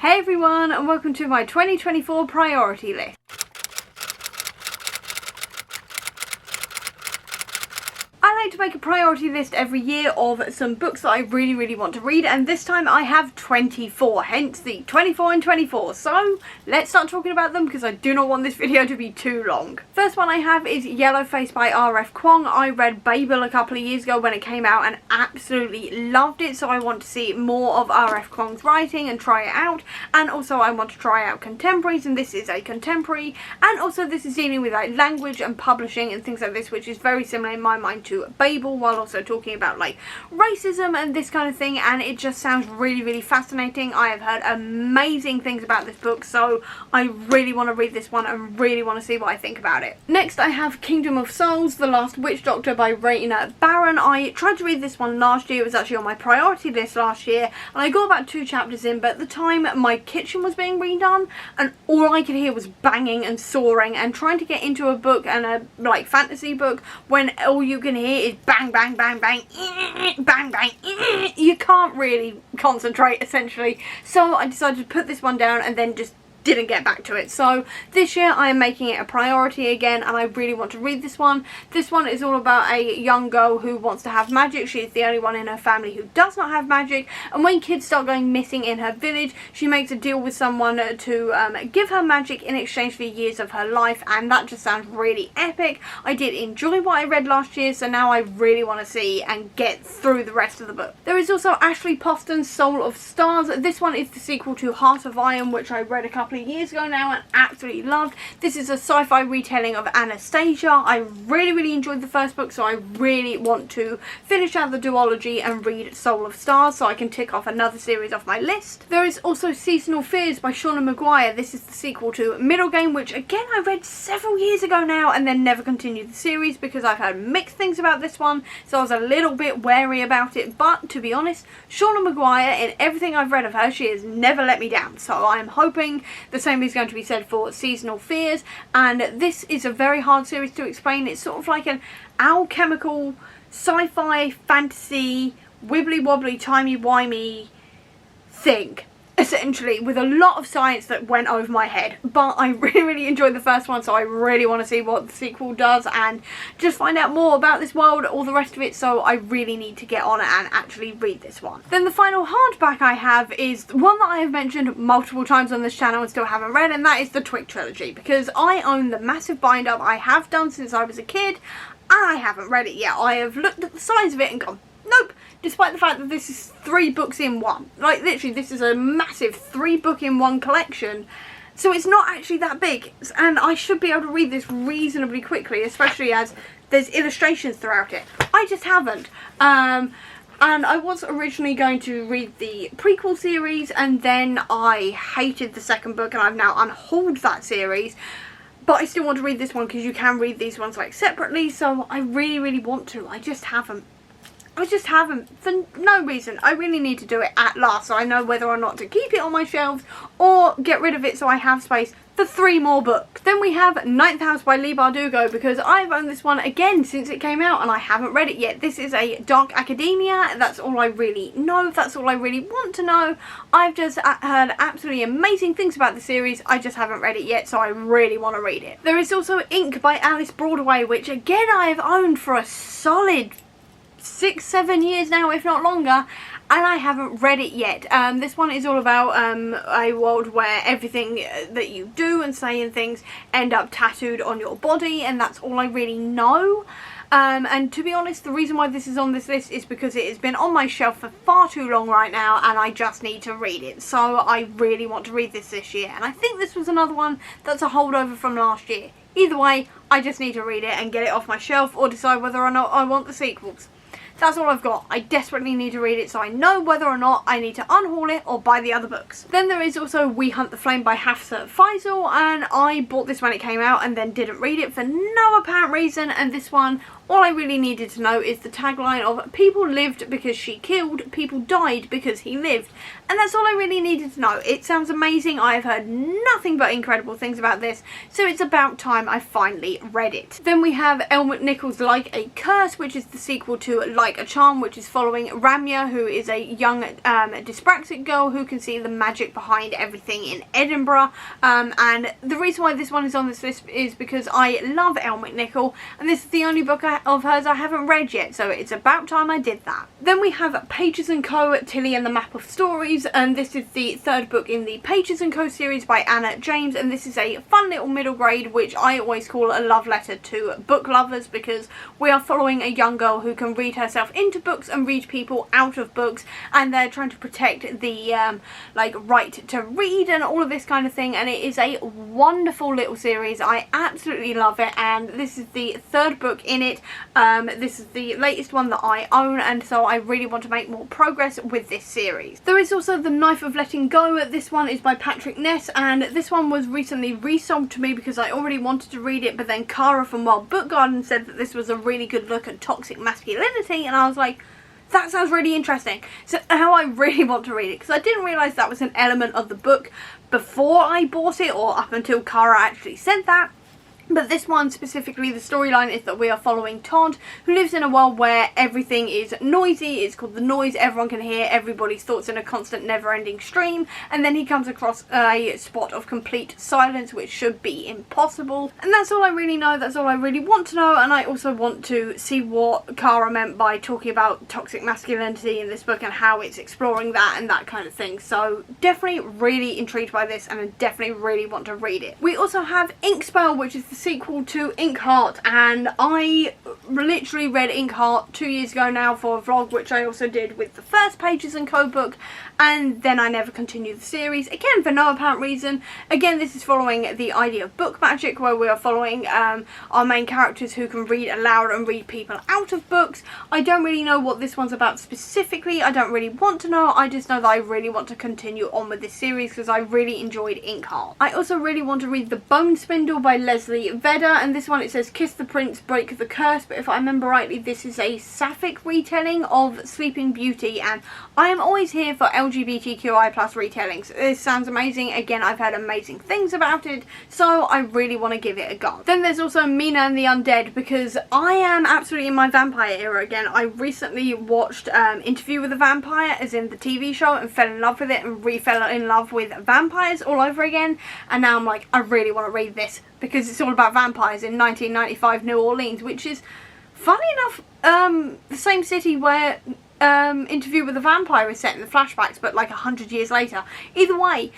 Hey everyone, and welcome to my 2024 priority list. I like to make a priority list every year of some books that I really want to read, and this time I have 24, hence the 24 and 24. So let's start talking about them because I do not want this video to be too long. First one I have is Yellowface by R.F. Kuang. I read Babel a couple of years ago when it came out and absolutely loved it, so I want to see more of R.F. Kuang's writing and try it out. And also I want to try out contemporaries, and this is a contemporary, and also this is dealing with like language and publishing and things like this, which is very similar in my mind to Babel, while also talking about like racism and this kind of thing, and it just sounds really fascinating. I have heard amazing things about this book, so I really want to read this one and really want to see what I think about it. Next I have Kingdom of Souls, The Last Witch Doctor by Raina Barron. I tried to read this one last year. It was actually on my priority list last year, and I got about 2 chapters in, but at the time my kitchen was being redone and all I could hear was banging and sawing, and trying to get into a book and a like fantasy book when all you can hear is bang bang bang bang bang bang, you can't really concentrate essentially. So I decided to put this one down and then just didn't get back to it. So this year I am making it a priority again, and I really want to read this one. This one is all about a young girl who wants to have magic. She is the only one in her family who does not have magic, and when kids start going missing in her village, she makes a deal with someone to give her magic in exchange for years of her life, and that just sounds really epic. I did enjoy what I read last year, so now I really want to see and get through the rest of the book. There is also Ashley Poston's Soul of Stars. This one is the sequel to Heart of Iron, which I read a couple of years ago now and absolutely loved. This is a sci-fi retelling of Anastasia. I really enjoyed the first book, so I really want to finish out the duology and read Soul of Stars so I can tick off another series off my list. There is also Seasonal Fears by Shauna Maguire. This is the sequel to Middle Game, which again I read several years ago now and then never continued the series because I've heard mixed things about this one, so I was a little bit wary about it. But to be honest, Shauna Maguire, in everything I've read of her, she has never let me down, so I'm hoping the same is going to be said for Seasonal Fears. And this is a very hard series to explain. It's sort of like an alchemical sci-fi fantasy wibbly wobbly timey wimey thing, essentially, with a lot of science that went over my head. But I really enjoyed the first one, so I really want to see what the sequel does and just find out more about this world, all the rest of it, so I really need to get on it and actually read this one. Then the final hardback I have is one that I have mentioned multiple times on this channel and still haven't read, and that is the Twig trilogy, because I own the massive bind-up. I have done since I was a kid, and I haven't read it yet. I have looked at the size of it and gone, nope. Despite the fact that this is 3 books in one. Like literally this is a massive 3 book in one collection. So it's not actually that big, and I should be able to read this reasonably quickly, especially as there's illustrations throughout it. I just haven't. And I was originally going to read the prequel series, and then I hated the second book and I've now unhauled that series. But I still want to read this one because you can read these ones like separately, so I really want to. I just haven't for no reason. I really need to do it at last, so I know whether or not to keep it on my shelves or get rid of it so I have space for 3 more books. Then we have Ninth House by Leigh Bardugo, because I've owned this one again since it came out and I haven't read it yet. This is a dark academia. That's all I really know. That's all I really want to know. I've just heard absolutely amazing things about the series. I just haven't read it yet, so I really want to read it. There is also Ink by Alice Broadway, which again I have owned for a solid 6-7 years now, if not longer, and I haven't read it yet. This one is all about a world where everything that you do and say and things end up tattooed on your body, and that's all I really know. And to be honest, the reason why this is on this list is because it has been on my shelf for far too long right now, and I just need to read it. So I really want to read this year, and I think this was another one that's a holdover from last year. Either way, I just need to read it and get it off my shelf, or decide whether or not I want the sequels. That's all I've got. I desperately need to read it so I know whether or not I need to unhaul it or buy the other books. Then there is also We Hunt the Flame by Hafsa Faisal, and I bought this when it came out and then didn't read it for no apparent reason, and this one All I really needed to know is the tagline of people lived because she killed, people died because he lived. And that's all I really needed to know. It sounds amazing. I've heard nothing but incredible things about this, so it's about time I finally read it. Then we have Elle McNichol's Like a Curse, which is the sequel to Like a Charm, which is following Ramya, who is a young dyspraxic girl who can see the magic behind everything in Edinburgh. And the reason why this one is on this list is because I love Elle McNichol, and this is the only book of hers I haven't read yet, so it's about time I did that. Then we have Pages & Co. Tilly and the Map of Stories, and this is the third book in the Pages & Co. series by Anna James, and this is a fun little middle grade, which I always call a love letter to book lovers, because we are following a young girl who can read herself into books and read people out of books, and they're trying to protect the like right to read and all of this kind of thing, and it is a wonderful little series. I absolutely love it, and this is the third book in it. This is the latest one that I own, and so I really want to make more progress with this series. There is also The Knife of Letting Go. This one is by Patrick Ness, and this one was recently resold to me because I already wanted to read it, but then Cara from Wild Book Garden said that this was a really good look at toxic masculinity, and I was like, that sounds really interesting. So now I really want to read it, because I didn't realise that was an element of the book before I bought it, or up until Cara actually said that. But this one specifically, the storyline is that we are following Todd, who lives in a world where everything is noisy. It's called The Noise. Everyone can hear everybody's thoughts in a constant never-ending stream. And then he comes across a spot of complete silence, which should be impossible. And that's all I really know. That's all I really want to know. And I also want to see what Cara meant by talking about toxic masculinity in this book and how it's exploring that and that kind of thing. So definitely really intrigued by this, and I definitely really want to read it. We also have Inkspell, which is the sequel to Inkheart, and I literally read Inkheart 2 years ago now for a vlog, which I also did with the first Pages & Co. book, and then I never continued the series, again for no apparent reason. Again, this is following the idea of book magic, where we are following our main characters who can read aloud and read people out of books. I don't really know what this one's about specifically. I don't really want to know. I just know that I really want to continue on with this series because I really enjoyed Inkheart. I also really want to read The Bone Spindle by Leslie Vedder, and this one, it says Kiss the Prince, Break the Curse, but if I remember rightly, this is a sapphic retelling of Sleeping Beauty, and I am always here for LGBTQI+ retellings. This sounds amazing. Again, I've heard amazing things about it, so I really want to give it a go. Then there's also Mina and the Undead, because I am absolutely in my vampire era again. I recently watched Interview with a Vampire, as in the TV show, and fell in love with it and fell in love with vampires all over again, and now I'm like, I really want to read this because it's all about vampires in 1995 New Orleans, which is, funny enough, the same city where Interview with a Vampire is set in the flashbacks, but like 100 years later. Either way,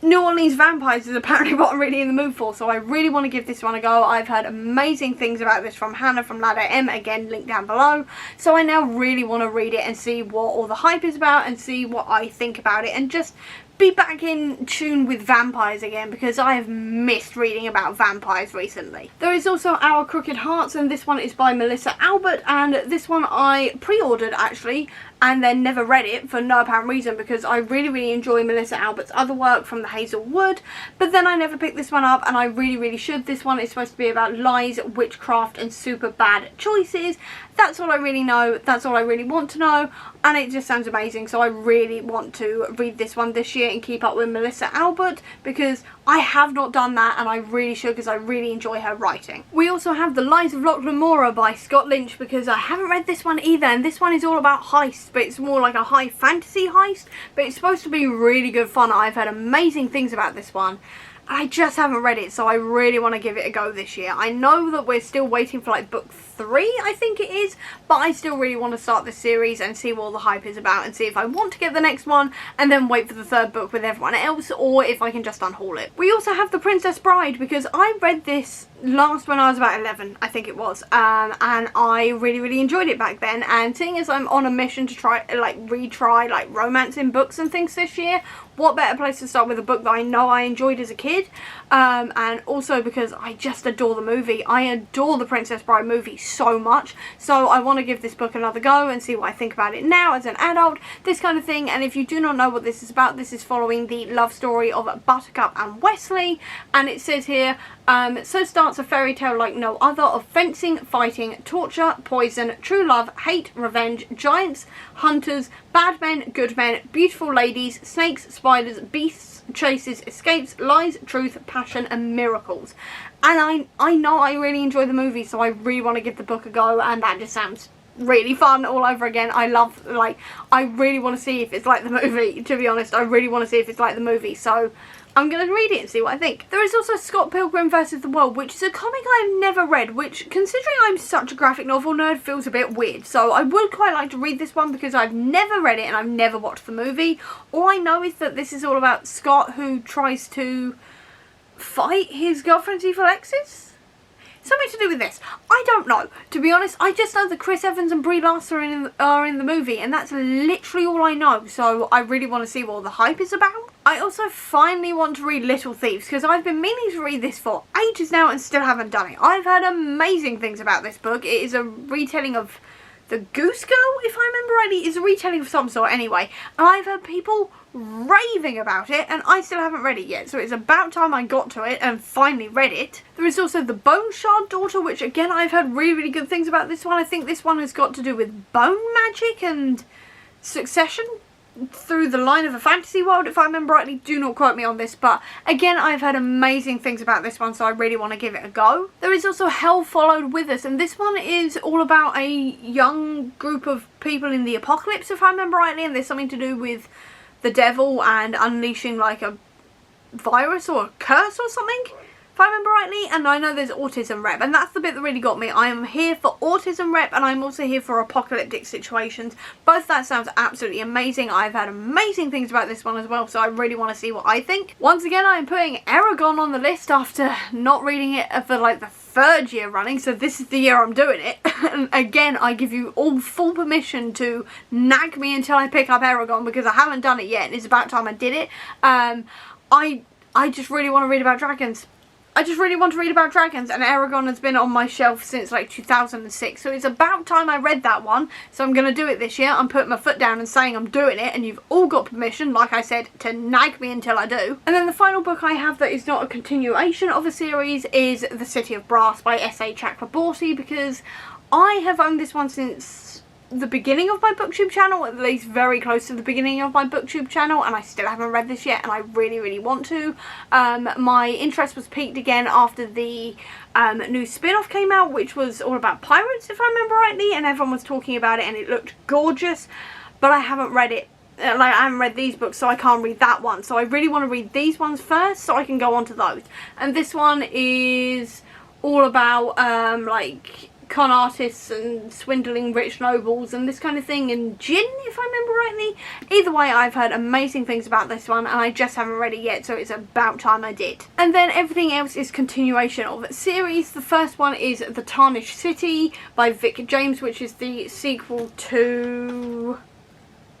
New Orleans vampires is apparently what I'm really in the mood for, so I really want to give this one a go. I've heard amazing things about this from Hannah from Ladder M, again linked down below, so I now really want to read it and see what all the hype is about and see what I think about it, and just be back in tune with vampires again, because I have missed reading about vampires recently. There is also Our Crooked Hearts, and this one is by Melissa Albert, and this one I pre-ordered actually and then never read it for no apparent reason, because I really enjoy Melissa Albert's other work from the Hazel Wood, but then I never picked this one up, and I really should. This one is supposed to be about lies, witchcraft and super bad choices. That's all I really know, that's all I really want to know, and it just sounds amazing, so I really want to read this one this year and keep up with Melissa Albert, because I have not done that, and I really should, because I really enjoy her writing. We also have The Lies of Locke Lamora by Scott Lynch, because I haven't read this one either, and this one is all about heists, but it's more like a high fantasy heist, but it's supposed to be really good fun. I've heard amazing things about this one. I just haven't read it, so I really want to give it a go this year. I know that we're still waiting for like book 3, I think it is, but I still really want to start this series and see what all the hype is about and see if I want to get the next one and then wait for the third book with everyone else, or if I can just unhaul it. We also have The Princess Bride, because I read this last when I was about 11, I think it was, and I really enjoyed it back then, and seeing as I'm on a mission to retry like romance in books and things this year, what better place to start with a book that I know I enjoyed as a kid, and also because I just adore the movie. I adore the Princess Bride movie so much, so I want to give this book another go and see what I think about it now as an adult, this kind of thing. And if you do not know what this is about, this is following the love story of Buttercup and Wesley, and it says here, so starts a fairy tale like no other of fencing, fighting, torture, poison, true love, hate, revenge, giants, hunters, bad men, good men, beautiful ladies, snakes, spiders, beasts, chases, escapes, lies, truth, passion, and miracles. And I know I really enjoy the movie, so I really want to give the book a go, and that just sounds really fun all over again. I love, like, I really want to see if it's like the movie, to be honest. I really want to see if it's like the movie, so I'm going to read it and see what I think. There is also Scott Pilgrim vs. the World, which is a comic I've never read, which, considering I'm such a graphic novel nerd, feels a bit weird. So I would quite like to read this one because I've never read it and I've never watched the movie. All I know is that this is all about Scott, who tries to fight his girlfriend's evil exes? Something to do with this. I don't know. To be honest, I just know that Chris Evans and Brie Larson are in the movie, and that's literally all I know, so I really want to see what all the hype is about. I also finally want to read Little Thieves, because I've been meaning to read this for ages now and still haven't done it. I've heard amazing things about this book. It is a retelling of The Goose Girl, if I remember rightly. It's a retelling of some sort anyway, and I've heard people raving about it, and I still haven't read it yet, so it's about time I got to it and finally read it. There is also The Bone Shard Daughter, which again I've heard really good things about this one. I think this one has got to do with bone magic and succession through the line of a fantasy world, if I remember rightly. Do not quote me on this, but again I've heard amazing things about this one, so I really want to give it a go. There is also Hell Followed With Us, and this one is all about a young group of people in the apocalypse, if I remember rightly, and there's something to do with the devil and unleashing like a virus or a curse or something, if I remember rightly. And I know there's autism rep, and that's the bit that really got me. I am here for autism rep, and I'm also here for apocalyptic situations. Both that sounds absolutely amazing. I've had amazing things about this one as well, so I really want to see what I think. Once again, I am putting Eragon on the list after not reading it for like the third year running, so this is the year I'm doing it. And again, I give you all full permission to nag me until I pick up Eragon, because I haven't done it yet and it's about time I did it. I just really want to read about dragons. I just really want to read about dragons, and Eragon has been on my shelf since like 2006, so it's about time I read that one. So I'm going to do it this year. I'm putting my foot down and saying I'm doing it, and you've all got permission, like I said, to nag me until I do. And then the final book I have that is not a continuation of a series is The City of Brass by S.A. Chakraborty, because I have owned this one since the beginning of my booktube channel, at least very close to the beginning of my booktube channel, and I still haven't read this yet, and I really want to. My interest was piqued again after the new spin-off came out, which was all about pirates, if I remember rightly, and everyone was talking about it and it looked gorgeous, but I haven't read it. Like, I haven't read these books, so I can't read that one, so I really want to read these ones first so I can go on to those. And this one is all about like con artists and swindling rich nobles and this kind of thing, and gin, if I remember rightly. Either way, I've heard amazing things about this one, and I just haven't read it yet, so it's about time I did. And then everything else is continuation of series. The first one is The Tarnished City by Vic James, which is the sequel to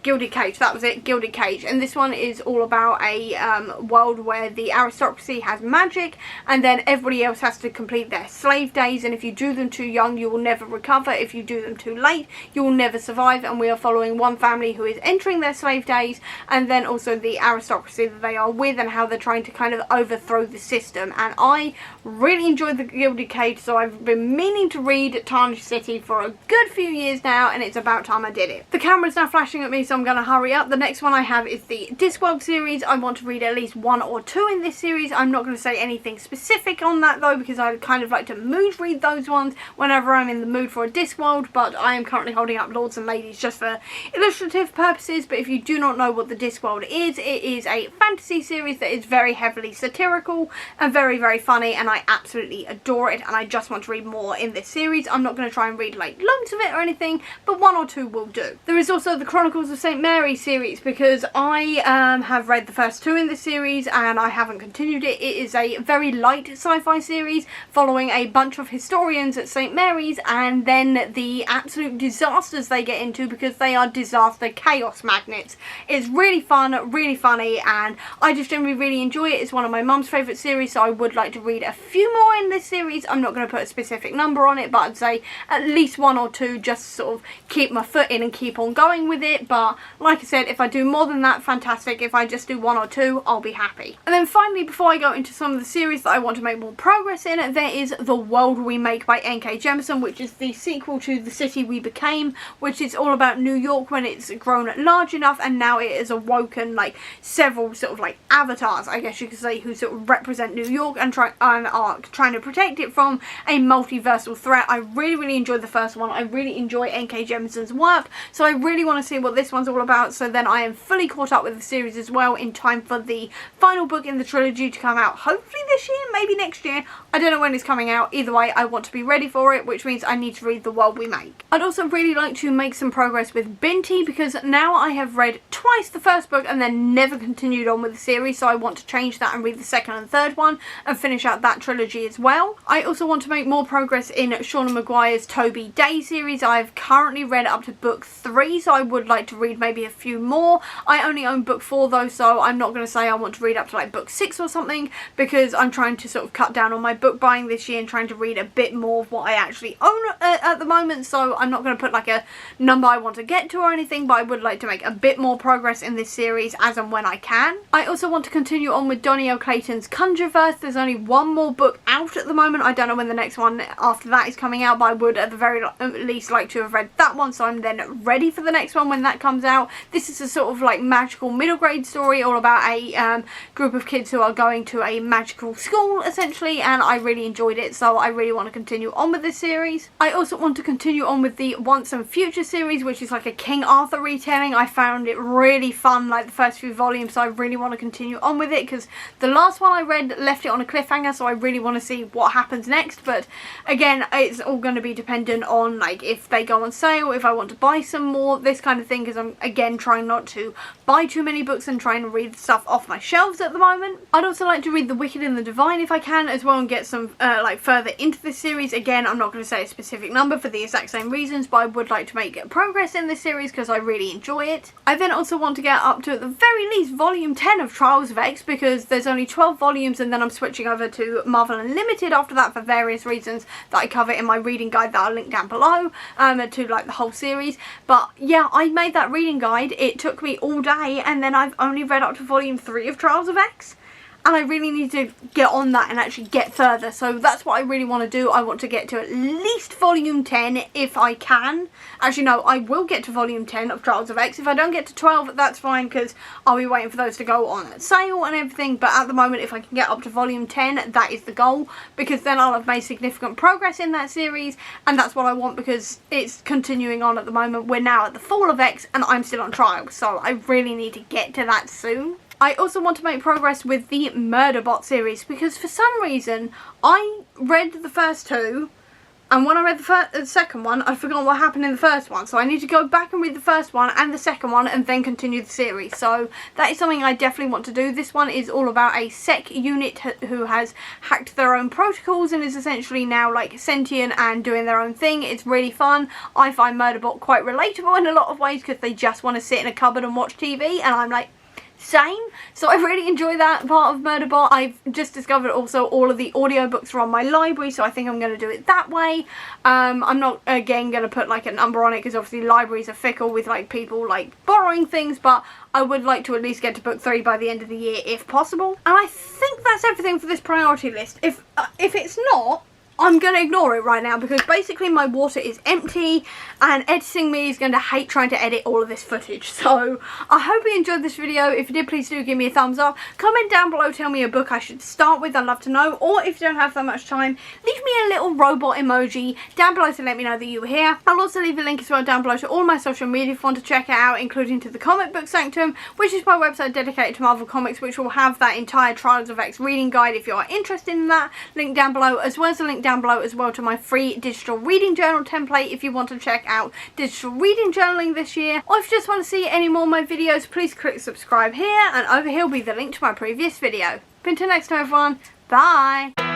Gilded Cage. That was it, Gilded Cage. And this one is all about a world where the aristocracy has magic, and then everybody else has to complete their slave days, and if you do them too young you will never recover. If you do them too late you will never survive. And we are following one family who is entering their slave days, and then also the aristocracy that they are with, and how they're trying to kind of overthrow the system. And I really enjoyed the Gilded Cage, so I've been meaning to read Tarnished City for a good few years now, and it's about time I did it. The camera's now flashing at me, so I'm going to hurry up. The next one I have is the Discworld series. I want to read at least one or two in this series. I'm not going to say anything specific on that though, because I kind of like to mood read those ones whenever I'm in the mood for a Discworld, but I am currently holding up Lords and Ladies just for illustrative purposes. But if you do not know what the Discworld is, it is a fantasy series that is very heavily satirical and very funny, and I absolutely adore it, and I just want to read more in this series. I'm not going to try and read like loads of it or anything, but one or two will do. There is also the Chronicles of of St. Mary's series because I have read the first 2 in the series and I haven't continued it. It is a very light sci-fi series following a bunch of historians at St. Mary's and then the absolute disasters they get into because they are disaster chaos magnets. It's really fun, really funny, and I just generally really enjoy it. It's one of my mum's favourite series, so I would like to read a few more in this series. I'm not going to put a specific number on it, but I'd say at least 1 or 2 just sort of keep my foot in and keep on going with it. But like I said, if I do more than that, fantastic. If I just do 1 or 2, I'll be happy. And then finally, before I go into some of the series that I want to make more progress in, there is The World We Make by N.K. Jemisin, which is the sequel to The City We Became, which is all about New York when it's grown large enough and now it has awoken like several sort of like avatars, I guess you could say, who sort of represent New York and are trying to protect it from a multiversal threat. I really enjoyed the first one. I really enjoy N.K. Jemisin's work, so I really want to see what this one's all about, so then I am fully caught up with the series as well in time for the final book in the trilogy to come out, hopefully this year, maybe next year. I don't know when it's coming out. Either way, I want to be ready for it, which means I need to read The World We Make. I'd also really like to make some progress with Binti because now I have read twice the first book and then never continued on with the series, so I want to change that and read the second and third one and finish out that trilogy as well. I also want to make more progress in Shauna Maguire's Toby Day series. I've currently read up to book 3, so I would like to read maybe a few more. I only own book 4 though, so I'm not going to say I want to read up to like book 6 or something because I'm trying to sort of cut down on my book buying this year and trying to read a bit more of what I actually own at the moment, so I'm not going to put like a number I want to get to or anything, but I would like to make a bit more progress in this series as and when I can. I also want to continue on with Donny L. Clayton's Conjureverse. There's only 1 more book out at the moment. I don't know when the next one after that is coming out, but I would at the very least like to have read that one, so I'm then ready for the next one when that comes out. This is a sort of like magical middle grade story all about a group of kids who are going to a magical school essentially, and I really enjoyed it, so I really want to continue on with this series. I also want to continue on with the Once and Future series, which is like a King Arthur retelling. I found it really fun, like the first few volumes, so I really want to continue on with it because the last one I read left it on a cliffhanger, so I really want to see what happens next. But again, it's all going to be dependent on like if they go on sale, if I want to buy some more, this kind of thing, because I'm again trying not to buy too many books and trying to read stuff off my shelves at the moment. I'd also like to read The Wicked and the Divine if I can as well and get some like further into this series. Again, I'm not going to say a specific number for the exact same reasons, but I would like to make progress in this series because I really enjoy it. I then also want to get up to at the very least volume 10 of Trials of X because there's only 12 volumes and then I'm switching over to Marvel Unlimited after that for various reasons that I cover in my reading guide that I'll link down below to like the whole series. But yeah, I made that reading guide. It took me all day and then I've only read up to volume 3 of Trials of X. And I really need to get on that and actually get further. So that's what I really want to do. I want to get to at least volume 10 if I can. Actually, no, I will get to volume 10 of Trials of X. If I don't get to 12, that's fine because I'll be waiting for those to go on sale and everything. But at the moment, if I can get up to volume 10, that is the goal. Because then I'll have made significant progress in that series. And that's what I want because it's continuing on at the moment. We're now at the Fall of X and I'm still on Trials. So I really need to get to that soon. I also want to make progress with the Murderbot series because for some reason I read the first 2 and when I read the second one I'd forgotten what happened in the first one, so I need to go back and read the first one and the second one and then continue the series. So that is something I definitely want to do. This one is all about a sec unit who has hacked their own protocols and is essentially now like sentient and doing their own thing. It's really fun. I find Murderbot quite relatable in a lot of ways because they just want to sit in a cupboard and watch TV and I'm like, same. So I really enjoy that part of Murderbot. I've just discovered also all of the audiobooks are on my library, so I think I'm going to do it that way. I'm not again going to put like a number on it because obviously libraries are fickle with like people like borrowing things, but I would like to at least get to book 3 by the end of the year if possible. And I think that's everything for this priority list. If it's not, I'm going to ignore it right now because basically my water is empty and editing me is going to hate trying to edit all of this footage. So I hope you enjoyed this video. If you did, please do give me a thumbs up. Comment down below, tell me a book I should start with. I'd love to know. Or if you don't have that much time, leave me a little robot emoji down below to let me know that you were here. I'll also leave a link as well down below to all my social media if you want to check it out, including to the Comic Book Sanctum, which is my website dedicated to Marvel Comics, which will have that entire Trials of X reading guide if you are interested in that. Link down below, as well as a link down down below as well to my free digital reading journal template if you want to check out digital reading journaling this year. Or if you just want to see any more of my videos, please click subscribe here, and over here will be the link to my previous video. But until next time everyone, bye!